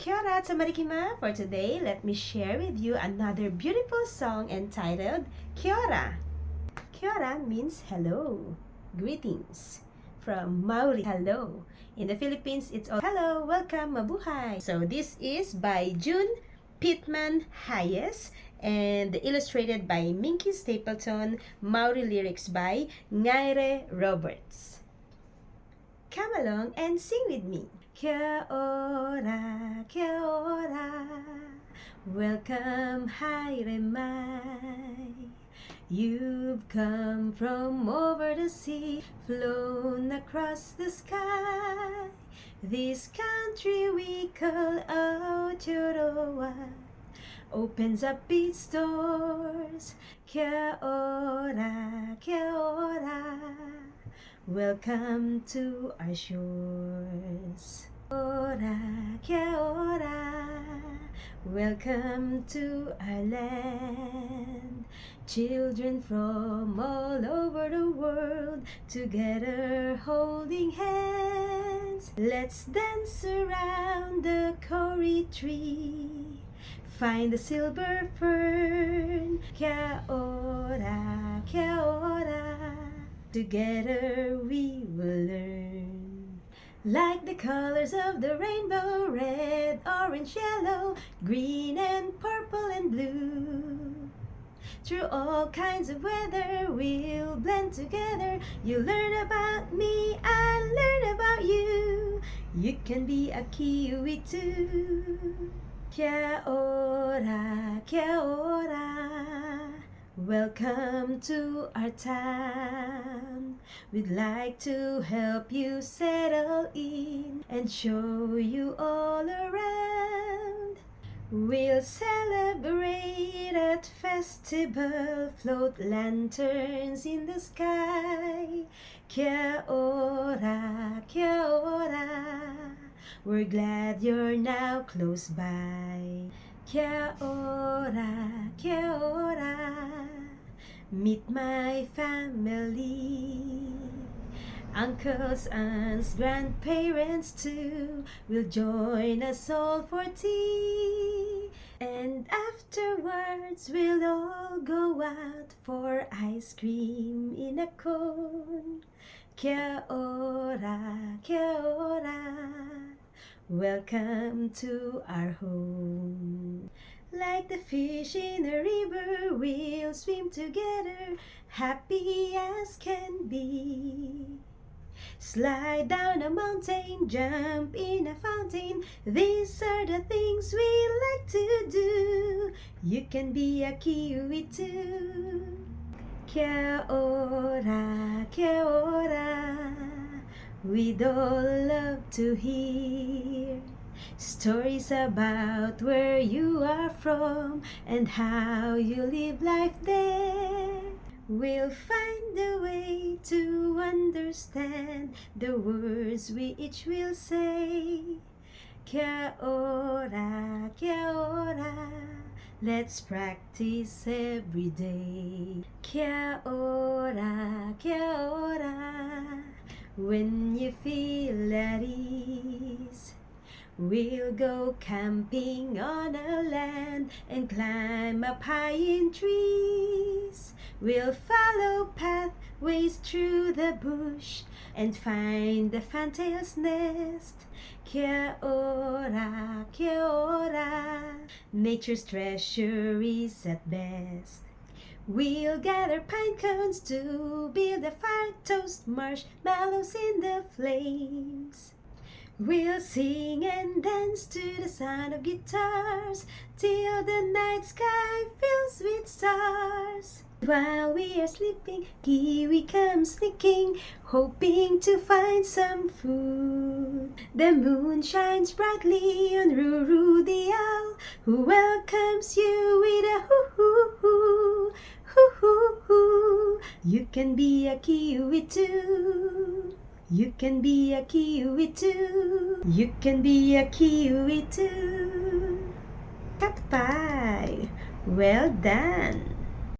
Kia ora tamarikima. For today, let me share with you another beautiful song entitled Kia ora. Kia ora means hello, greetings. From Maori, hello. In the Philippines, it's all hello, welcome, mabuhay. So this is by June Pittman Hayes and illustrated by Minky Stapleton. Maori lyrics by Ngaire Roberts. Come along and sing with me. Kia ora, kia ora, welcome haere mai. You've come from over the sea, flown across the sky. This country we call Aotearoa opens up its doors. Kia ora, kia ora, welcome to our shores. Ora, kia ora, welcome to our land. Children from all over the world, together holding hands. Let's dance around the kauri tree, find the silver fern. Kia ora, kia ora, together we will learn. Like the colors of the rainbow, red, orange, yellow, green and purple and blue. Through all kinds of weather, we'll blend together. You learn about me, I learn about you. You can be a Kiwi too. Kia ora, kia ora, welcome to our town. We'd like to help you settle in and show you all around. We'll celebrate at festival, float lanterns in the sky. Kia ora, kia ora, we're glad you're now close by. Kia ora, kia ora, meet my family. Uncles, aunts, grandparents too will join us all for tea. And afterwards we'll all go out for ice cream in a cone. Kia ora, kia ora, welcome to our home. Like the fish in a river, we'll swim together, happy as can be. Slide down a mountain, jump in a fountain, these are the things we like to do. You can be a Kiwi too. Kia ora, kia ora, we'd all love to hear stories about where you are from and how you live life there. We'll find a way to understand the words we each will say. Kia ora, kia ora, let's practice every day. Kia ora, kia ora, when you feel at ease, we'll go camping on a land and climb up high in trees. We'll follow pathways through the bush and find the fantail's nest. Kia ora, kia ora, nature's treasure is at best. We'll gather pine cones to build a fire, toast marshmallows in the flames. We'll sing and dance to the sound of guitars till the night sky fills with stars. While we are sleeping, Kiwi comes sneaking, hoping to find some food. The moon shines brightly on Ruru the owl, who welcomes you with a hoo-hoo-hoo, hoo-hoo-hoo. You can be a Kiwi too. You can be a Kiwi too. You can be a Kiwi too. Goodbye. Well done.